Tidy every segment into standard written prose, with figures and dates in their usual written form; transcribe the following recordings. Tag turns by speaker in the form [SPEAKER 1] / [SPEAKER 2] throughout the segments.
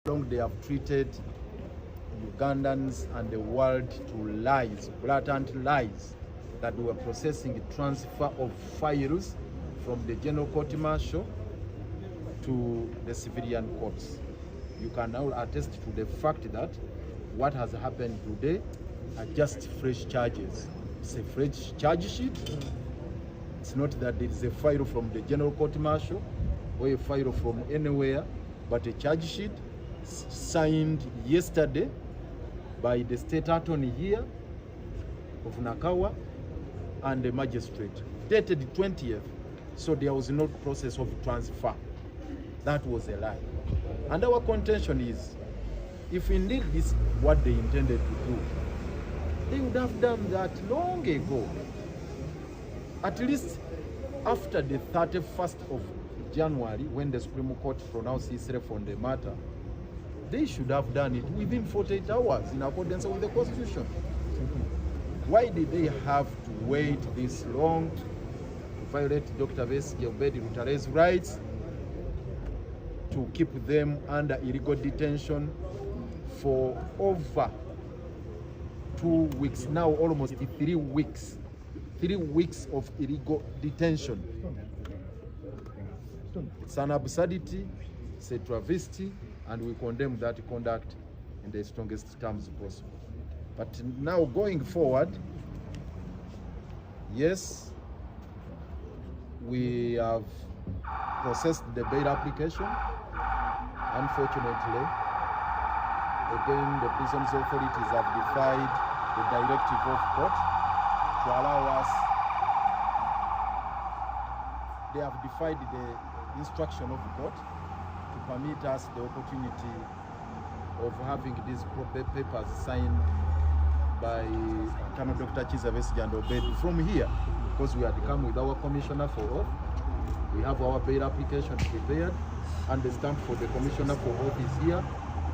[SPEAKER 1] long they have treated Ugandans and the world to lies, blatant lies, that we were processing transfer of files from the General Court Martial to the civilian courts. You can now attest to the fact that what has happened today are just fresh charges. It's a fresh charge sheet. It's not that it is a file from the General Court Martial or a file from anywhere, but a charge sheet signed yesterday by the state attorney here of Nakawa and the magistrate, dated 20th. So there was no process of transfer. That was a lie. And our contention is, if indeed this is what they intended to do, they would have done that long ago. At least after the 31st of January, when the Supreme Court pronounced itself on the matter, they should have done it within 48 hours in accordance with the Constitution. Why did they have to wait this long to violate Dr. Besigye Rutare's rights, to keep them under illegal detention for over 2 weeks, now almost 3 weeks. 3 weeks of illegal detention. It's an absurdity, it's a travesty, and we condemn that conduct in the strongest terms possible. But now going forward, yes, we have processed the bail application. Unfortunately, again, the prisons authorities have defied the directive of court to allow us. They have defied the instruction of the court to permit us the opportunity of having these papers signed by Colonel Dr. Kizza and Obed from here, because we had come with our commissioner for oath. We have our bail application prepared, and the stamp for the commissioner for oath is here.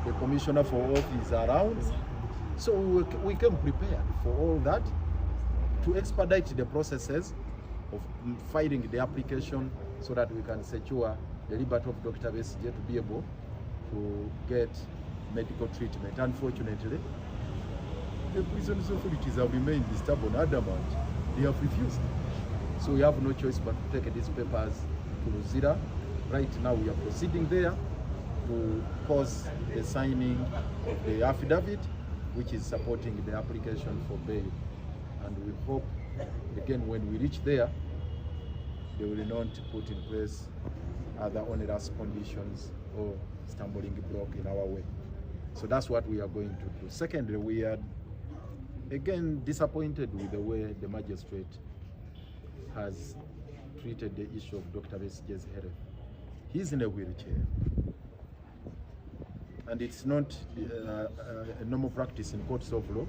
[SPEAKER 1] The commissioner for oath is around. So we came prepared for all that to expedite the processes of filing the application so that we can secure the liberty of Dr. Besigye to be able to get medical treatment. Unfortunately, the prison authorities have remained stubborn, adamant. They have refused. So we have no choice but to take these papers to Luzira. Right now we are proceeding there to cause the signing of the affidavit, which is supporting the application for bail. And we hope, again, when we reach there, they will not put in place other onerous conditions or stumbling block in our way. So that's what we are going to do. Secondly, we are again disappointed with the way the magistrate has treated the issue of Dr. Besigye's health. He's in a wheelchair. And it's not a normal practice in courts of law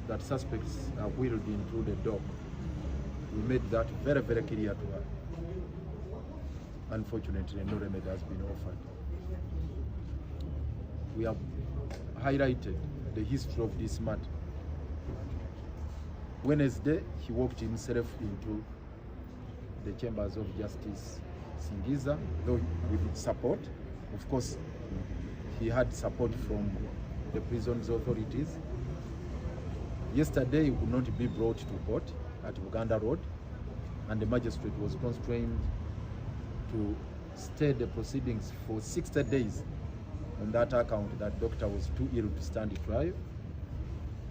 [SPEAKER 1] that suspects are wheeled into the dock. We made that very, very clear to her. Unfortunately, no remedy has been offered. We have highlighted the history of this matter. Wednesday, he walked himself into the chambers of justice Singiza, though with support. Of course, he had support from the prison's authorities. Yesterday, he could not be brought to court at Uganda Road, and the magistrate was constrained to stay the proceedings for 60 days on that account that doctor was too ill to stand trial.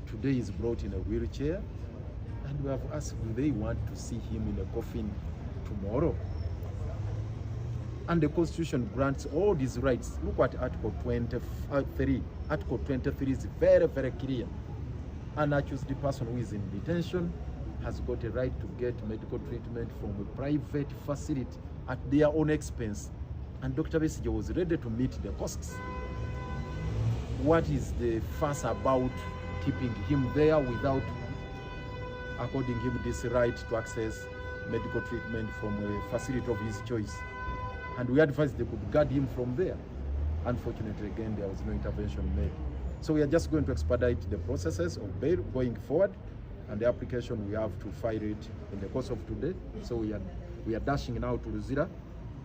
[SPEAKER 1] Today he's brought in a wheelchair, and we have asked, do they want to see him in a coffin tomorrow? And the Constitution grants all these rights. Look at Article 23. Article 23 is very, very clear. An accused person who is in detention has got a right to get medical treatment from a private facility at their own expense. And Dr. Besigye was ready to meet the costs. What is the fuss about keeping him there without according him this right to access medical treatment from a facility of his choice? And we advised they could guard him from there. Unfortunately, again, there was no intervention made. So we are just going to expedite the processes of bail going forward, and the application we have to file it in the course of today. So we are dashing now to Luzira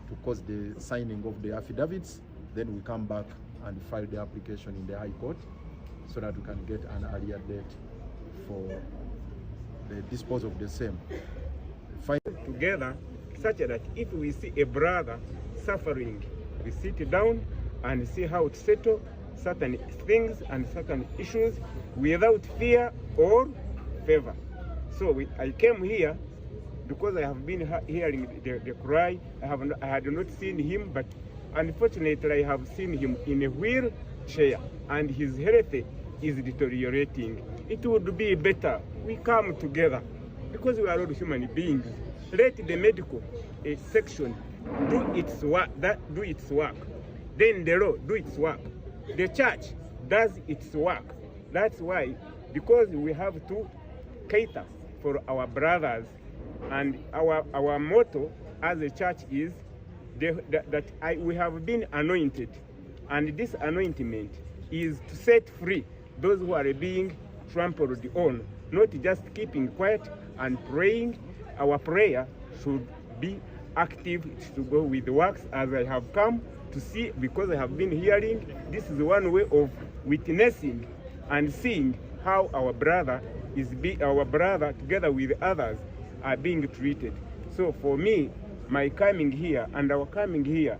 [SPEAKER 1] to cause the signing of the affidavits then we come back and file the application in the High Court so that we can get an earlier date for the disposal of the same.
[SPEAKER 2] Together, such that if we see a brother suffering, we sit down and see how to settle certain things and certain issues without fear or favor. So I came here because I have been hearing the cry. I had not seen him, but unfortunately I have seen him in a wheelchair and his health is deteriorating. It would be better we come together because we are all human beings. Let the medical section do its work. Then the law do its work. The church does its work. That's why, because we have to cater for our brothers, and our motto as a church is we have been anointed, and this anointment is to set free those who are being trampled on, not just keeping quiet and praying. Our prayer should be active, to go with the works, as I have come to see, because I have been hearing. This is one way of witnessing and seeing how our brother together with others are being treated. So for me, my coming here and our coming here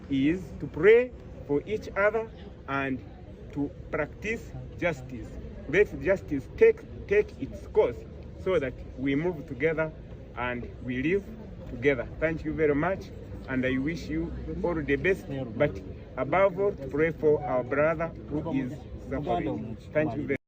[SPEAKER 2] is to pray for each other and to practice justice. Let justice take its course so that we move together and we live together. Thank you very much, and I wish you all the best, but above all, to pray for our brother who is suffering. Thank you very much.